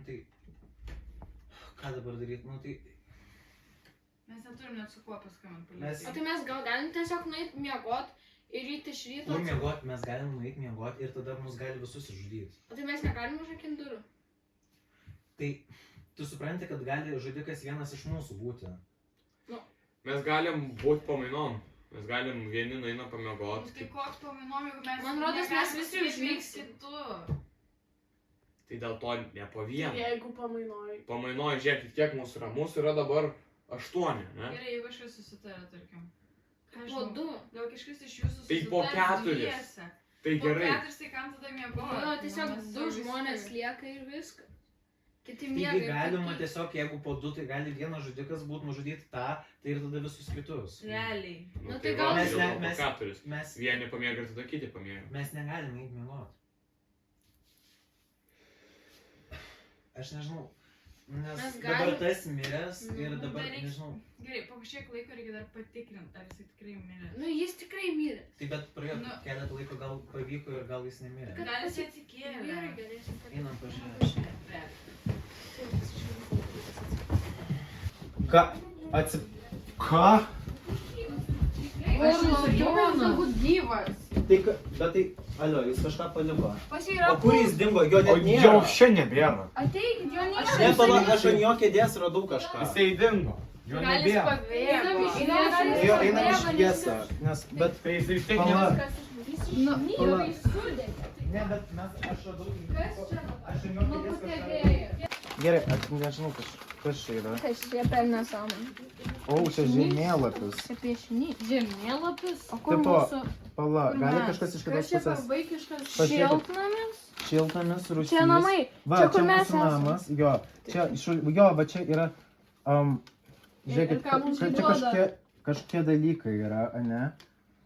tai... Ką dabar daryti, nu tai... Mes neturim net su kuo paskambinti. Mes- O tai mes gal galim tiesiog nueit miegot ir ryt iš ryto... Kur miegot, mes galim nueit miegot ir tada mus gali visus išžudyti. O tai mes negalim užrakinti durų. Tai tu supranti, kad gali žudikas vienas iš mūsų būti. Mes galim būti pamainom. Mes galim vieni nueina pamiegot. Tai koks pamainom, jeigu mes... Man rodos, mes visi užmigsim. kitu. Tai dėl to ne po vieną. Jeigu pamainoj. Pamainoj, žiūrėkit, kiek mūsų yra. Mūsų yra dabar 8, ne? Gerai, jeigu kažkas susitarė, tarkim. Po 2. Gal kažkas iš jūsų Tai po 4. dviese. Tai Po gerai. 4, tai kam tada miegoti? Jo, tiesiog Mes 2 visi- žmonės lieka ir viską. Kiti miega Taigi ir galima kiti. tiesiog, jeigu po 2, tai gali vienas žudikas būti nužudyti tą, tai ir tada visus kitus. Realiai. Nu, tai va, gal- Mes jau ne- po mes- 4. Mes, Vieni pamiega ir tada kiti pamiega. mes negalime eiti miegoti. Aš nežinau, nes Mes dabar galim- tas miręs ir Nu, dabar, dar reiks- nežinau, Gerai, po kažkiek laiko reikia dar patikrinti, ar jisai tikrai mirė. Nu, jis tikrai mirė. tai bet praėjo Nu. keletą laiko, gal pavyko ir gal jis nemirė. Gal jisai atsikėlė. Vyrai galėsim Einam pažiūrėti. patikrinti. Ką? Ką? Aš nesakiau, galbūt gyvas. Tai, bet tai, alio, jis kažką paliko. Pas jį yra O kur jis dingo? Jo net nėra. Jau šiandien nebėra. Ateikit, jo nėra. Ne, pala, aš ant jo kėdės radau kažką. Jisai dingo. Jo Gal jis nebėra. pabėgo. Jo, einam iš tiesą, nes, bet... Tai jisai vis tiek Pala. nebėra. Pala. Sudėkė. Ne, bet mes, aš radau... Kas čia? Aš ant jo Nu, kėdės kažką... pastebėjo. Gerai, aš nežinau, kas čia yra. Kas čia per nesąmonę? O, čia žemėlapis. Čia piešinys. Žemėlapis. O kur Tipo, mūsų Pala, Kur gali mes? kažkas iš Kas kitos čia per pusės? vaikiškas? Pažiūrėkit. šiltnamis? Šiltnamis, rūsys. Čia namai. Va, Čia, kur čia mes mūsų esam. namas. Jo, čia, jo, va čia yra... Žiūrėkit, ką mums čia duoda? kažkokie dalykai yra, ane?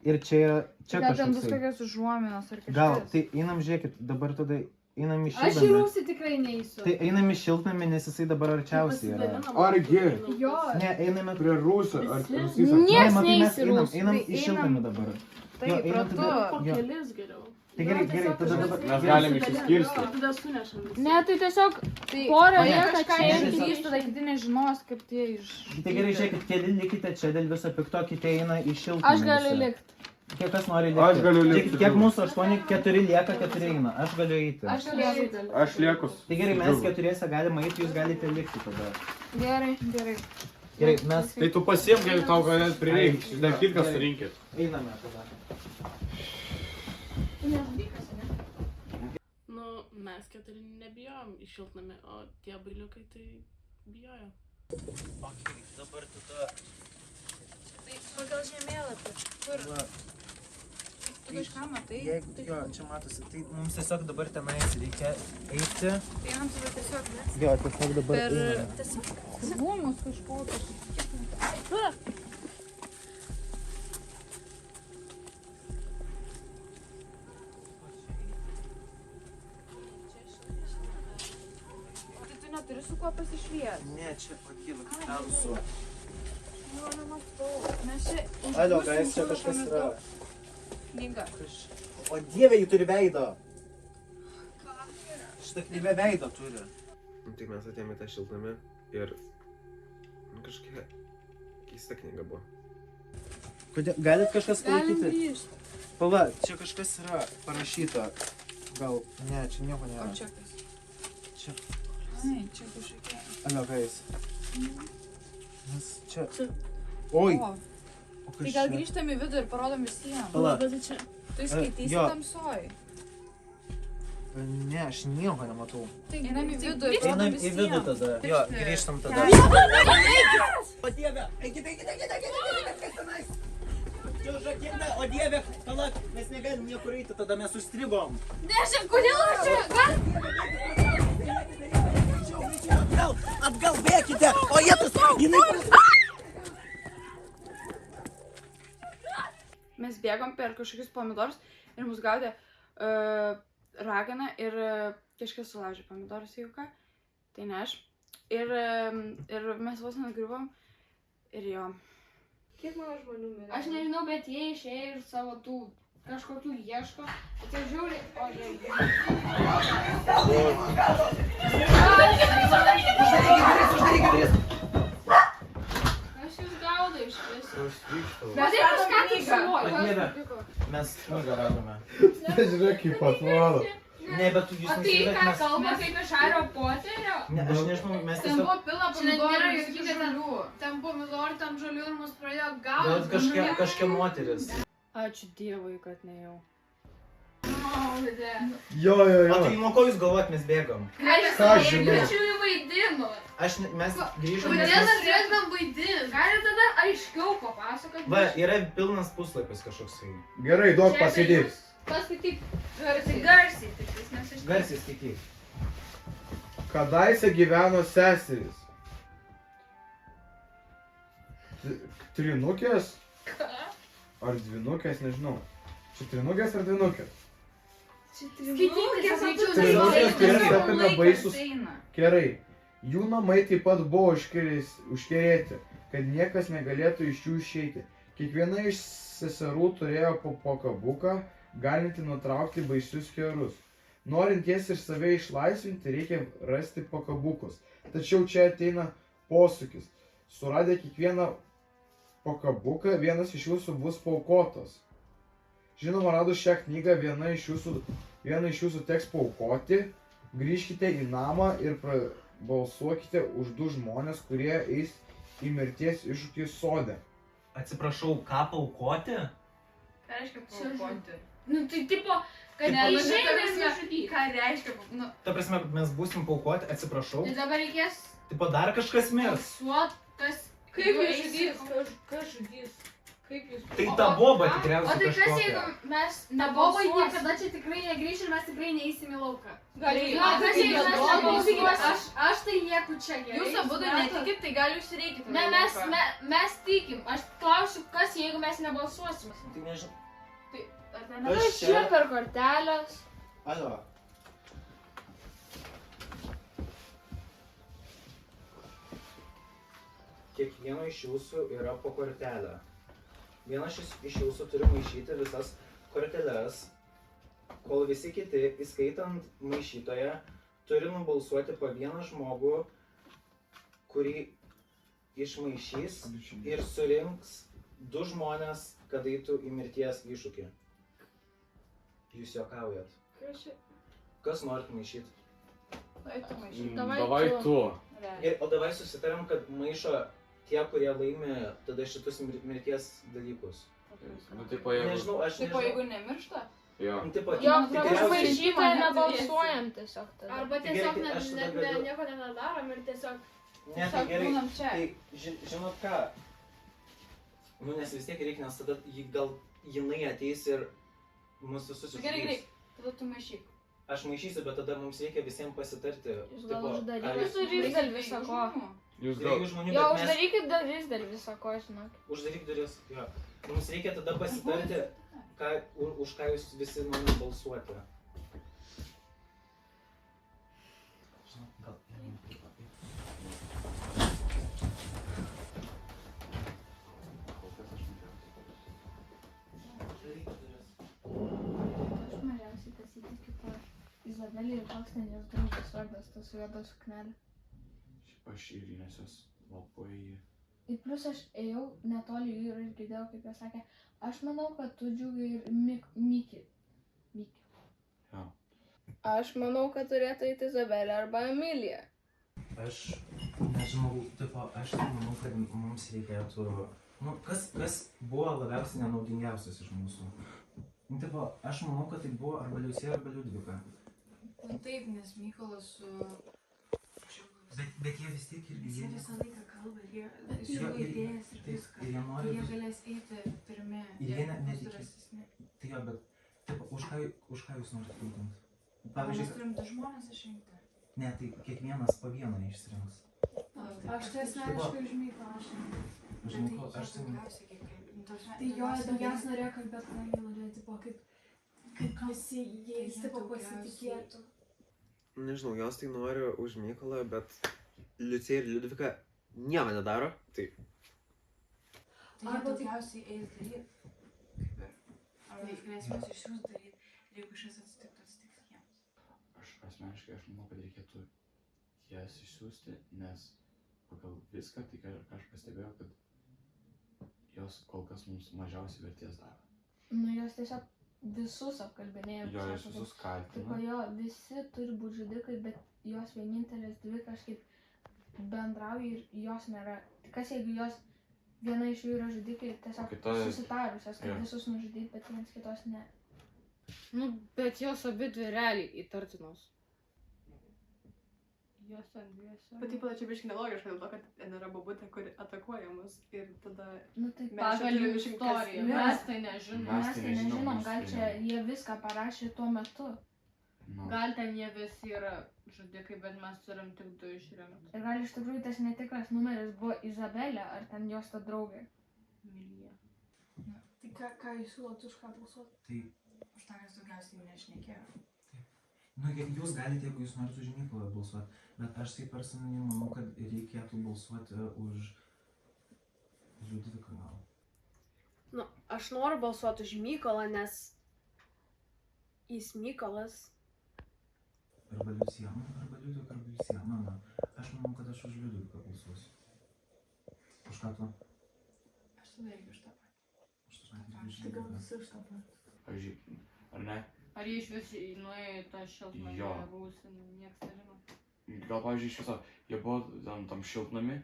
Ir čia yra, čia Gal ten bus kažkoks. tokios užuominos ar kažkas. Gal, tai einam, žiūrėkit, dabar tada einam į Aš į šiltnamį. rūsį tikrai neįsiu. Tai einam į šiltnamį, nes jisai dabar arčiausiai yra. Argi? Jo. Ne, einame Prie rūsio. Ar Visi. rūsys? Nieks Ne, matai, mes neis į einam, rūsį. einam Tai į šiltnamį dabar. Taip, Jo, einam ratu. tada- Po Jo. kelis geriau. Tai gerai, tada dabar... Mes galim išsiskirstyti. Ir tada sunešam visi. Ne, tai tiesiog Tai porą Ne, lieka kažką čia. ne, išdrįs, tada kiti nežinos, kaip tie iš... Tai gerai, žiūrėkit, keli likite čia dėl viso pikto, kiti eina į šiltnamį. Aš galiu visi. likti. Kiek kas nori likti? Aš galiu likti. Žiūrėkit, kiek mūsų 8, 4 lieka, 4 eina. Aš galiu eiti. Aš lieku. Aš lieku. Tai gerai, mes 4 galime eiti, jūs galite likti tada. Gerai, gerai. Gerai, mes Tai tu pasiek, jeigu tau galės prireikti. Dar kitką surinkit. einame tada. Nu, mes 4 nebijojom į šiltnamį, o tie bailiukai tai bijojo. Ok, dabar tada... Tai pagal žemėlapį. Kur? Va, Tu kažką matai? jeigu, jo, čia matosi, tai mums tiesiog dabar tenais reikia eiti. Tai jam tada tiesiog mes Jo, tiesiog dabar per einame. rūmus kažkokius. Tai tu neturi su kuo pasišviesti. Ne, čia pakyla, tamsu. Nu, nematau. Mes čia... Alio, guys, čia kažkas yra. Knyga. O dieve, jį turi veido. Šitą knygą veido turi. Tai mes atėjome į tą šiltnamį ir kažkokia keista knyga buvo. Kodėl, galit kažkas Galim palaikyti? grįžti. Pala, čia kažkas yra parašyta. Gal, ne, čia nieko O nėra. čia kas? Čia, Ai, čia kažkokia. alio, guys. Nes čia... Čia. Oi, O, o kas tai gal čia? grįžtam į vidų ir parodom visiems. Pala. Bet tai čia. Tu skaitysi jo. tamsoj. Ne, aš nieko nematau. Tai einam į vidų ir Einam parodom į vidų visiems. tada. Jo, grįžtam tada. O dieve, eikite, kas tenais. Čia užrakinta, o dieve, palauk, mes negalim niekur eiti, tada mes užstrigom. Nežinau, kodėl aš čia... Gal... Atgal bėkite, o jėtus, jinai... Mes bėgom per kažkokius pomidorus ir mus gaudė ragana ir kažkas sulaužė pomidorus, jeigu ką. Tai ne aš. Ir mes vos nugriuvom. Ir jo. Kiek mano žmonių mirė? Aš nežinau, bet jie išėjo iš savo tų kažkokių ieško, bet jie žiūri, o jie... Kas jūs gaudo iš viso? Bet tai kažką tai suvoja. O Dieve, mes knygą radome. Žiūrėk, kaip atrodo. Ne, bet jūs O tai nesivėk, ką mes... kalba kaip iš Hario Poterio? Ne, aš nežinau, mes Ten tiesiog... buvo pila Čia net nėra pomidorų jokių ir žalių. Ten pomidorų, ten žalių ir mus pradėjo Gal gaudyti. kažkokia moteris. Ačiū Dievui, kad ne jau. Jo. O tai nuo ko jūs galvojat, mes bėgam? Ką aš žinau? Aš jau įvaidinu. Mes grįžom, nes Kodėl mes... mes turėtumėm vaidinti? Gali tada aiškiau papasakoti? Va, yra pilnas puslapis kažkoks. Gerai, duok pasidėk. Paskaityk garsiai, tik nes aš... Garsiai skaityk. Kadaise gyveno seserys. Trinukės? Ar dvinukės, nežinau. Čia trinukės ar dvinukės? Skaitykite, Trinukės kurias apėmė baisus Eina. kerai. Jų namai taip pat buvo užkerėti, kad niekas negalėtų iš jų išeiti. Kiekviena iš seserų turėjo po pakabuką, galinti nutraukti baisius kerus. Norint jas ir save išlaisvinti, reikia rasti pakabukus. Tačiau čia ateina posūkis. Suradę kiekvieną pakabuką, vienas iš jūsų bus paaukotas. Žinoma, radus šią knygą, vieną iš jūsų teks paaukoti. Grįžkite į namą ir balsuokite už du žmonės, kurie eis į mirties iššūkį sode. Atsiprašau, ką paaukoti? Ką reiškia paaukoti? Nu tai tipo, kad Tipo, neišeina ir nežudyti. Ką reiškia, nu, Ta prasme, mes būsim paaukoti, atsiprašau. Ir dabar reikės Tipo, dar kažkas mirs. balsuot, kas... kaip jau jūs eis- žudys? Kas žudys? Kaip jūs... Tai ta boba O tikriausiai tai kas kažkokia. jeigu mes Bobai nebalsuosim? niekada čia tikrai negrįš ir mes tikrai neįsim į lauką. Gal Jo, kas jeigu mes nebalsuosim? Aš tai lieku čia gerai. Jūs abu netikit, tai gal jūs reikite. Ne, mes tikim. Aš klausiu, kas jeigu mes nebalsuosim? Tai nežinau. Kas čia per kortelės? Alo. Kiekvieno iš jūsų yra po kortelę. Vienas iš jūsų turi maišyti visas korteles, kol visi kiti, įskaitant maišytoją, turi nubalsuoti po vieną žmogų, kurį išmaišys ir surinks du žmonės, kad eitų į mirties iššūkį. Jūs juokaujat. Kas norit maišyti? Davai tu. O davai susitariam, kad maišo tie, kurie laimi tada šitus mirties dalykus. Nu, tipo, jeigu... Nežinau, aš Tipo, nežinau. jeigu nemiršta? Jo. Nu, tipo, Jo, tikriausiai- užmaišytą nebalsuojam tiesiog tada. Arba Tai tiesiog gerai, aš tada galiu- nieko nedarom ir tiesiog... Ne, tai gerai. būnam čia. Tai žinot ką? Nu, nes vis tiek reikia, nes tada gal jinai ateis ir mus visus išžudys. Gerai, tada tu maišyk. Aš maišysiu, bet tada mums reikia visiems pasitarti. Jūs gal Tipo, uždarykit ar jūs- duris dėl viso ko. Jūs Dviejų žmonių, Jo, bet mes... uždarykit duris dėl viso ko, žinok. Uždaryk duris, jo. Mums reikia tada pasitarti, už ką jūs visi norite balsuoti. Žinau, gal... Aš mažiausiai pasitikiu tą Izabelį ir koks ten jos draugas vardas, tas su juoda suknelė. Šiaip aš ir nes jos labai... Ir plus aš ėjau netoli jų ir aš girdėjau, kaip jie sakė, aš manau, kad tu džiugai ir Miki. Jo. Aš manau, kad turėtų eiti Izabelė arba Emilija. Aš nežinau, tipo, aš manau, kad mums reikėtų... Nu, kas buvo labiausiai nenaudingiausias iš mūsų? Nu, tipo, aš manau, kad tai buvo arba Liucija, arba Liudvika. Nu taip, nes Mykolas su... Bet jie vis tiek irgi... Jie visą laiką kalba, jie Jo, siūlo ir- idėjas ir taip, viską. ir jie nori Jie vis- galės eiti pirmi, Ir jie jie net bus netiki. drąsesni. Tai jo, bet tipo, už ką jūs norite būtent? Mes Pavyzdžiui, turim du žmonės išrinkti. ne, tai kiekvienas po vieną išsirinks. Aš tai asmeniškai už Mykolą. Aš manau, aš tai... Tai jo, daugiausia norėjo kalbėti, ką jie norėjo, tipo, kaip visi jais, tipo, pasitikėtų. Nežinau, jos tai nori už Mykolą, bet Liucija ir Liudvika nieko nedaro. Tai Tai jie daugiausiai eis daryti. Kaip ir. mes galėsime išsiųs daryti. Ir jeigu kažkas atsitiktų, atsitiks jiems. Aš asmeniškai manau, kad reikėtų jas išsiųsti, nes pagal viską, tai ką aš pastebėjau, kad jos kol kas mums mažiausiai vertės davė. Nu, jos tiesiog visus apkalbinėjo. Jo, jos visus Tipo, kaltina. jo, visi turi būti žudikai, bet jos vienintelės dvi kažkaip bendrauja ir jos nėra. Tai kas jeigu jos, viena iš jų yra žudikai, tiesiog Kita- susitarusios, kad jo. visus nužudyti, bet vienas kitos ne. Nu, bet jos abi dvi realiai įtartinos. Jos ten dviese. Bet taip pat čia biškai nelogiška dėl to, kad ten yra babutė, kuri atakuoja mus ir tada... Nu, tai Mes Pagal čia jų turim išrinkti, kas istoriją. yra. Mes tai nežinom. Mes mes tai tai nežinom, nežinom, mes gal tai čia jie viską parašė tuo metu. Nu, Gal ten jie visi yra žudikai, bet mes turim tik 2 išrinkti. Ir gal iš tikrųjų tas netikras numeris buvo Izabelė, ar ten jos ta draugė. Emilija. Tai ką jūs siūlot už ką balsuoti? Tai, Už tą, kas daugiausiai nešnekėjo. nu, jūs galite, jeigu jūs norite už Mykolą balsuoti, bet aš taip personaliai manau, kad reikėtų balsuoti už Liudviką gal. Nu, aš noriu balsuoti už Mykolą, nes jis Mykolas. Arba Liucijaną, arba Liudviką, arba Liucijaną. Na, aš manau, kad aš už Liudviką balsuosiu. Už ką tu? Aš tada irgi už tą patį. Už tą patį. Tai gal visi už tą patį. pavyzdžiui, ar ne? Ar jie iš vis nuėjo į tą šiltnamį Jo. rūsį, nieks nežino. Gal, pavyzdžiui, iš viso, jie buvo tam šiltnami,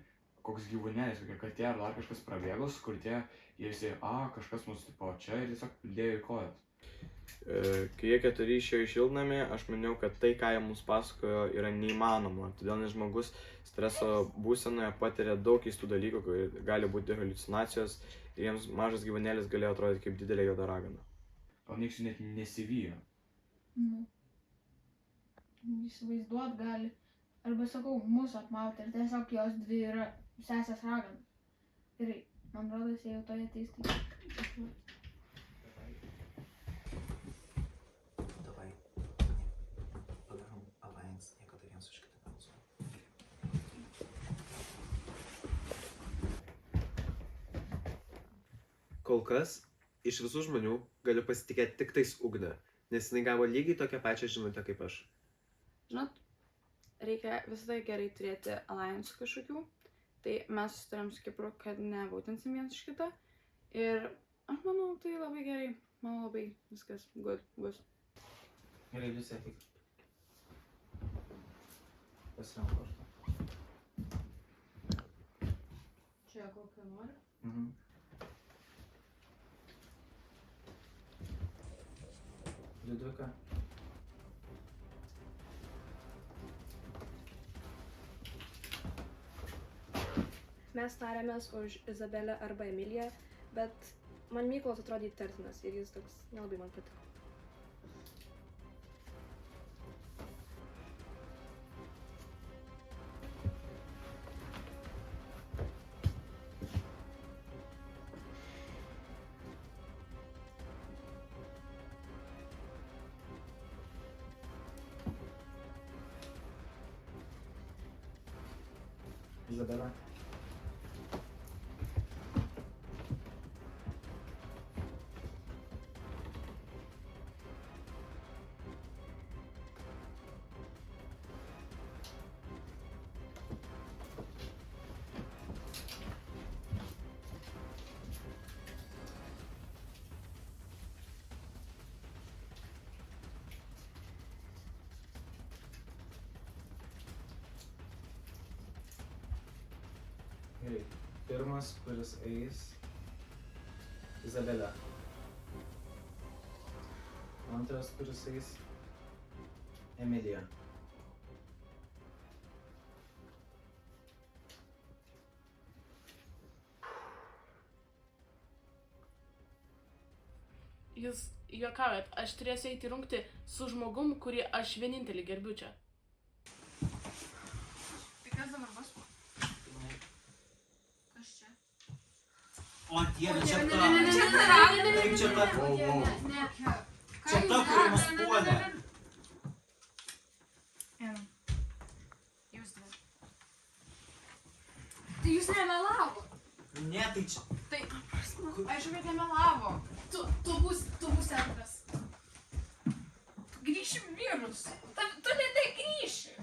koks gyvūnėlis, kokia katė ar dar kažkas prabėgo, skurtė, jie visi, kažkas mus tipo čia ir tiesiog dėjo į kojas. Kai jie 4 išėjo į šiltnamį, aš maniau, kad tai, ką jie mums pasakojo, yra neįmanoma. Todėl nes žmogus streso būsenoje patiria daug keistų dalykų, kai gali būti haliucinacijos ir jiems mažas gyvūnėlis galėjo atrodyti kaip didelė juoda ragana. Gal nieks jų net nesivijo. Nu. Įsivaizduot gali. Arba sakau, mūsų apmauti ir tiesiog jos dvi yra sesės raganos. Gerai, man rodos, jie jau toje teistai. Davai. Padarom alliance, nieko tai viens už kitą balsuoti. Kol kas, iš visų žmonių galiu pasitikėti tik tais Ugne, nes jinai gavo lygiai tokią pačią žinutę kaip aš. Žinot, reikia visada gerai turėti alliance kažkokių. Tai mes sutarėm su Kipru, kad nebūtinsim vienas iš kito. Ir aš manau, tai labai gerai. Manau, labai viskas good bus. Gerai, visi ateik. Pasirenk kortą. Čia kokią nori? Mhm. Liudvika. Mes tarėmės už Izabelę arba Emiliją, bet man Mykolas atrodė įtartinas ir jis toks nelabai man patiko. Izabela. Gerai, pirmas, kuris eis, Izabelė. Antras, kuris eis, Emilija. Jūs juokaujat, aš turėsiu eiti rungti su žmogum, kurį aš vienintelį gerbiu čia. Tai kas dabar bus? Kas čia? O Dieve, čia ta. Čia ta. Kaip čia ta? Čia ta, kuri mus puolė. Jūs dvi. Tai jūs nemelavo. Ne, tai čia. Aišku, kad nemelavo. Tu būsi antras. Grįši mirus. Tu nebegrįši.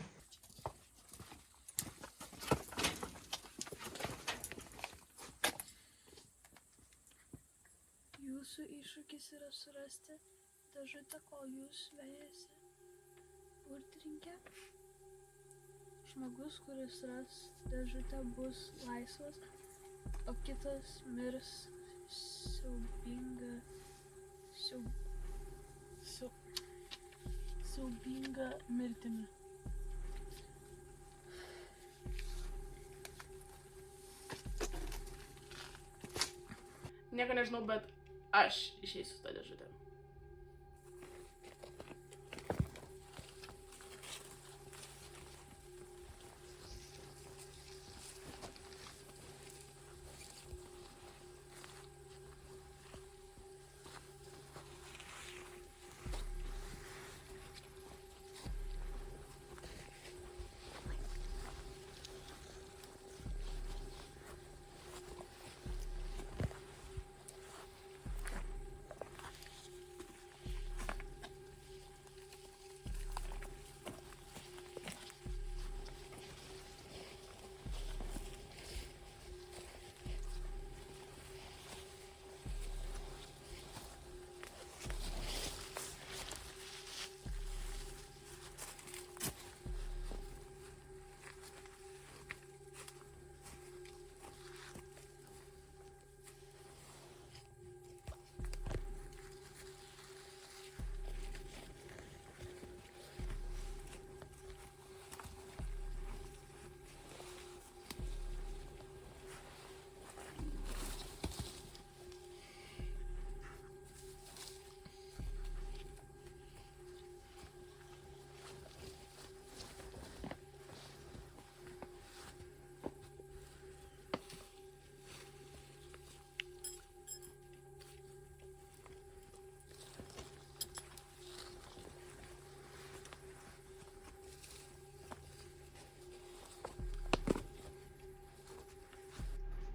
Jūsų iššūkis yra surasti dėžutę, kol jūs vejasi burtininkę. Žmogus, kuris ras dėžutę, bus laisvas, o kitas mirs siaubinga mirtimi. Nieko nežinau, bet aš išeisiu su tą dėžutę.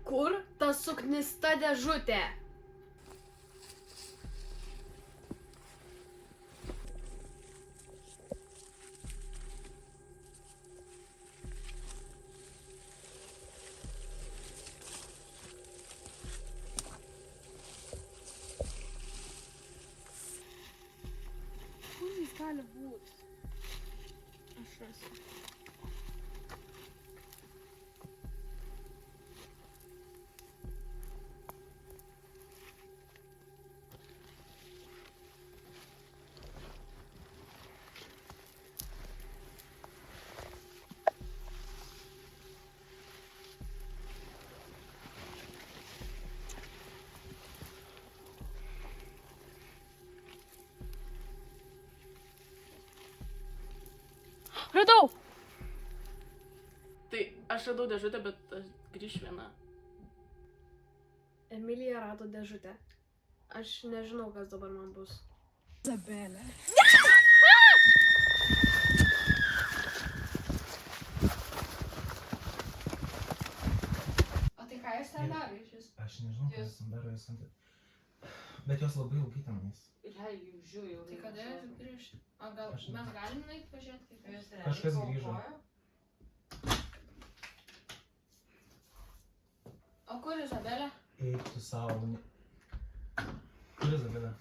Kur ta suknista dėžutė? Kur jis gali būti? Aš rasiu. Radau! Tai aš radau dėžutę, bet aš grįšiu viena. Emilija rado dėžutę. Aš nežinau, kas dabar man bus. Izabelė. O tai ką jūs ten daro iš vis? Aš nežinau, ką jūs ten daro, jūs ant... Bet jos labai ilgai tenais. Tai kada jūs grįžti? O gal mes galim nueiti pažiūrėti, kaip jūs Kažkas grįžo. O kur Izabelė? Eik tu savo. Kur Izabelė?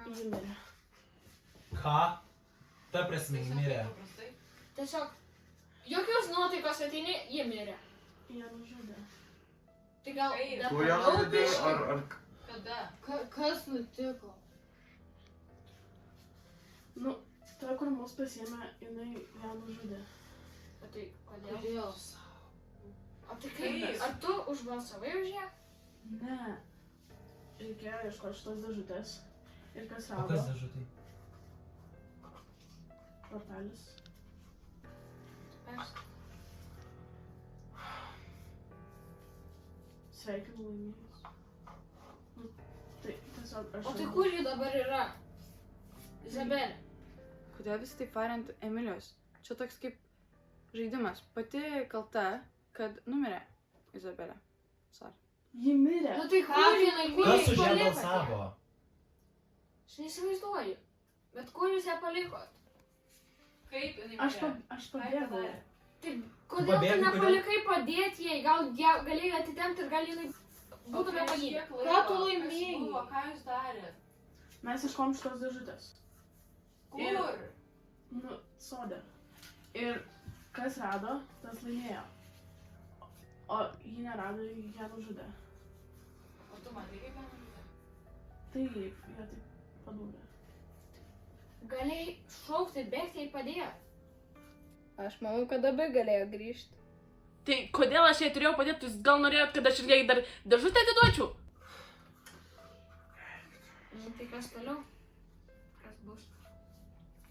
Ji mirė. Ką? Ta prasme, ji mirė. Tiesiog, jokios nuotaikos ateini, ji mirė. Ją nužudė. Tai gal... Tu ją nužudei, ar... Kada? Kas nutiko? Nu, ta, kur mus pasiėmė, jinai ją nužudė. O tai kodėl? O tai kaip? Ar tu užbalsavai už ją? Ne. Reikėjo ieškoti šitos dėžutės. Ir kas O rado? kas dėžutėj? Kortelis. Aš... Sveikinu laimėjus. Nu, tai tiesiog aš... O tai kur ji dabar yra? Izabelė. Kodėl visi taip varė ant Emilijos? Čia toks kaip žaidimas. Pati kalta, kad numirė Izabelė. Sorry. Ji mirė. Nu tai kur jinai, kur Kas jūs už ją palikote? balsavo? Aš neįsivaizduoju. Bet kur jūs ją palikot? Kaip jinai Aš pabėgau. Tai kodėl tu pabėgai, nepalikai padėti jai? Gal ją galėjai atitempti ir gal jinai būtų nepagydę. Ką tu laimėjai? Ką jūs darėt? Mes iškom šitos dėžutės. Kur? Nu, sode. Ir kas rado, tas laimėjo. O jį nerado, ją nužudė. O tu matai, kaip ją nužudė? Taip, ją taip padūrė. Galėjai šaukti, bėgti jai padėti. Aš manau, kad abi galėjo grįžti. Tai kodėl aš jai turėjau padėti? Jūs gal norėjot, kad aš ir jai dar dėžutę atiduočiau? Nu tai kas toliau? Kas bus?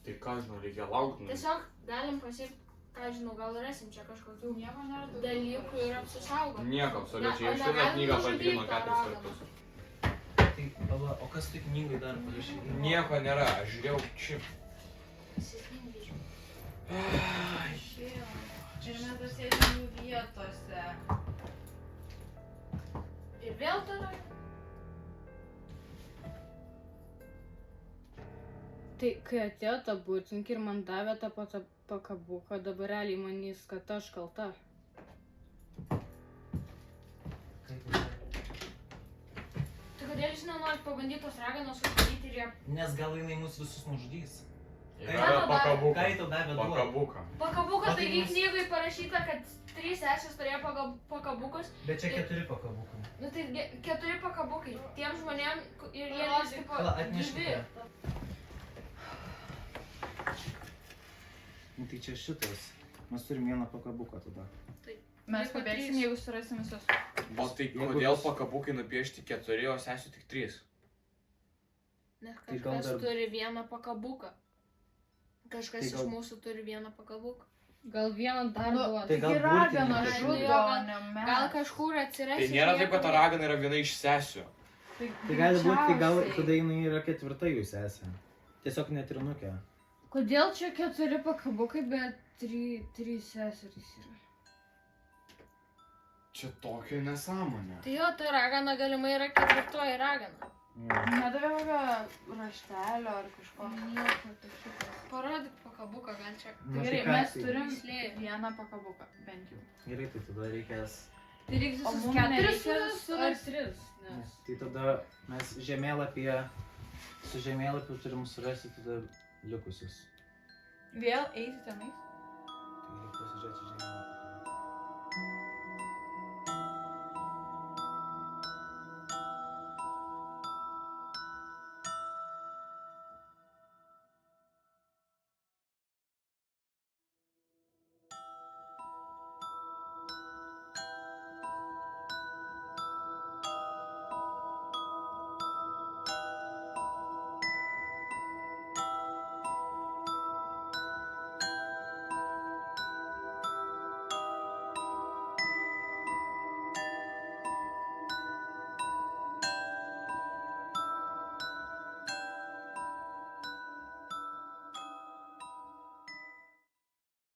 Tai ką žinau, reikia laukti. Tiesiog galim pasiekti, ką žinau, gal rasim čia kažkokių dalykų ir apsisaugoti. Nieko, absoliučiai. Ne, Aš o šitą negalim knygą nužudyt patrinu tą 4 raganą. kartus. Tai, pala, o kas tai knygai dar parašyta? Nieko nėra, aš žiūrėjau čia. Ir mes dar sėdime jų vietose. Ir vėl toliau. Tai kai atėjo ta būtininkė ir man davė tą pakabuką, dabar realiai manys, kad aš kalta. Tai kodėl jūs nenorit pabandyti tos raganos uždaryti ir ją... Nes gal jinai mus visus nužudys. Davė pakabuką. Ką jį tau davė duoti? Pakabuką. Pakabukas, O tai taigi mums- knygai parašyta, kad 3 sesės turėjo pakabukus. Bet čia 4 pakabukai. Nu tai 4 pakabukai. Tiem žmonėm ir jie Parodyk. tipo Pala, gyvi. atneškite. Nu tai čia šitas. Mes turim vieną pakabuką tada. Mes pabėgsim, jeigu surasim visus. O tai kodėl pakabukai nupiešti 4, o sesių tik 3? Nes Tai gal kažkas dar- turi vieną pakabuką. Kažkas Tai iš gal- mūsų turi vieną pakabuką. Gal vieną dar Nu, duoda. Tai gal ragana burtininkas žudo, žinai. ne mes. Gal kažkur atsiras. Tai nėra taip, kad ta ragana yra viena iš sesių. Tai gali būti, tai gal greičiausiai. tada jinai yra 4 jų sesė. Tiesiog netrinukė. Kodėl čia 4 pakabukai, bet 3 seserys yra? Čia tokia nesąmonė. Tai jo, ta ragana galimai yra 4 ragana. Nedavė kokio raštelio ar kažko. Nieko tokių. Parodyk pakabuką, gal čia. Tai gerai, ką, mes tai- turim Slėpė. vieną pakabuką, bent jau. Gerai, tai tada reikės. Tai reiks O visus mum 4 nereikia ar 3, nes... Tai tada mes žemėlapyje, su žemėlapiu turim surasti tada likusius. Vėl eiti tenais? Tai reikia pasižiūrėti žemėlapį.